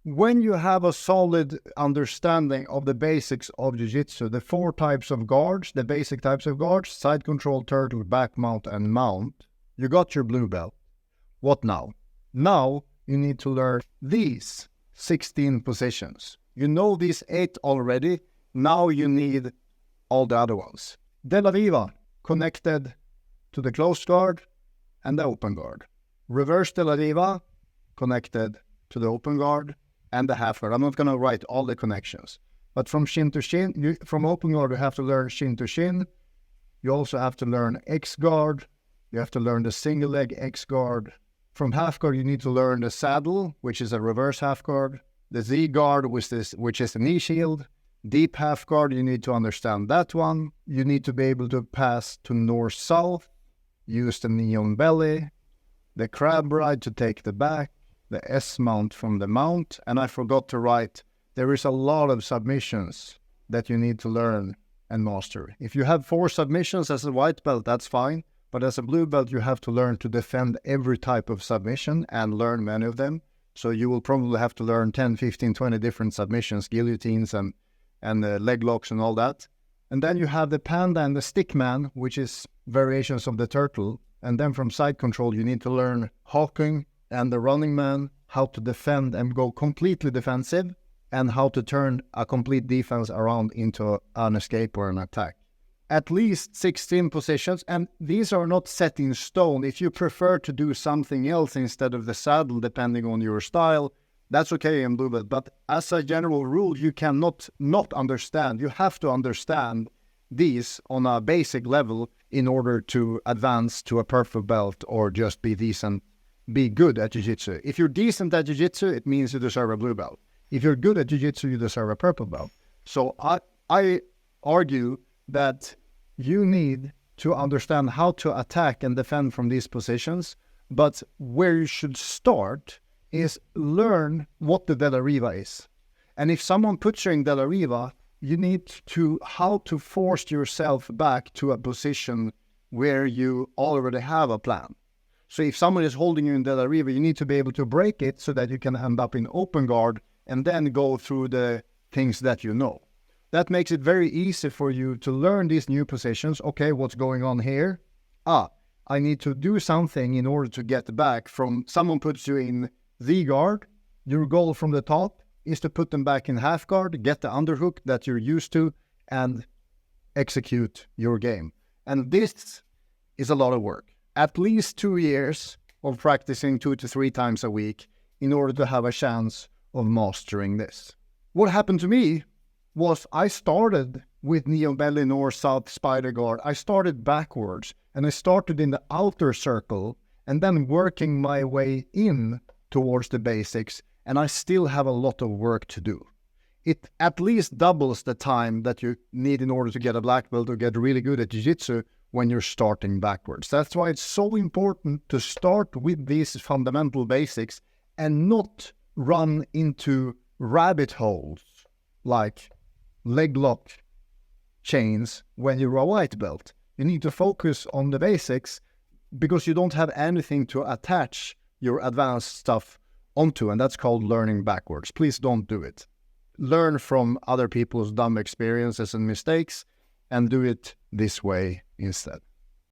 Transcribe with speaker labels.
Speaker 1: when you have a solid understanding of the basics of Jiu-Jitsu, the 4 types of guards, the basic types of guards, side control, turtle, back mount, and mount, you got your blue belt. What now? Now you need to learn these 16 positions. You know these 8 already. Now you need all the other ones. De la Riva, connected to the closed guard and the open guard. Reverse de la Riva, connected to the open guard and the half guard. I'm not going to write all the connections. But from shin to shin, from open guard, you have to learn shin to shin. You also have to learn X guard. You have to learn the single leg X guard. From half guard, you need to learn the saddle, which is a reverse half guard. The Z guard, which is the knee shield. Deep half guard, you need to understand that one. You need to be able to pass to north-south. Use the knee on belly. The crab ride to take the back. The S mount from the mount. And I forgot to write, there is a lot of submissions that you need to learn and master. If you have 4 submissions as a white belt, that's fine. But as a blue belt, you have to learn to defend every type of submission and learn many of them. So you will probably have to learn 10, 15, 20 different submissions, guillotines and leg locks and all that. And then you have the panda and the stick man, which is variations of the turtle. And then from side control, you need to learn hawking and the running man, how to defend and go completely defensive, and how to turn a complete defense around into an escape or an attack. At least 16 positions, and these are not set in stone. If you prefer to do something else instead of the saddle, depending on your style, that's okay in blue belt. But as a general rule, you cannot not understand. You have to understand these on a basic level in order to advance to a purple belt or just be decent, be good at Jiu-Jitsu. If you're decent at Jiu-Jitsu, it means you deserve a blue belt. If you're good at Jiu-Jitsu, you deserve a purple belt. So I argue that you need to understand how to attack and defend from these positions, but where you should start is learn what the De La Riva is. And if someone puts you in De La Riva, you need to how to force yourself back to a position where you already have a plan. So if someone is holding you in De La Riva, you need to be able to break it so that you can end up in open guard and then go through the things that you know. That makes it very easy for you to learn these new positions. Okay, what's going on here? I need to do something in order to get back from someone puts you in the guard. Your goal from the top is to put them back in half guard, get the underhook that you're used to, and execute your game. And this is a lot of work. At least 2 years of practicing 2 to 3 times a week in order to have a chance of mastering this. What happened to me was I started with Neo Belly North South Spider Guard. I started backwards and I started in the outer circle and then working my way in towards the basics, and I still have a lot of work to do. It at least doubles the time that you need in order to get a black belt or get really good at Jiu-Jitsu when you're starting backwards. That's why it's so important to start with these fundamental basics and not run into rabbit holes like leg lock chains when you're a white belt. You need to focus on the basics because you don't have anything to attach your advanced stuff onto, and that's called learning backwards. Please don't do it. Learn from other people's dumb experiences and mistakes and do it this way instead.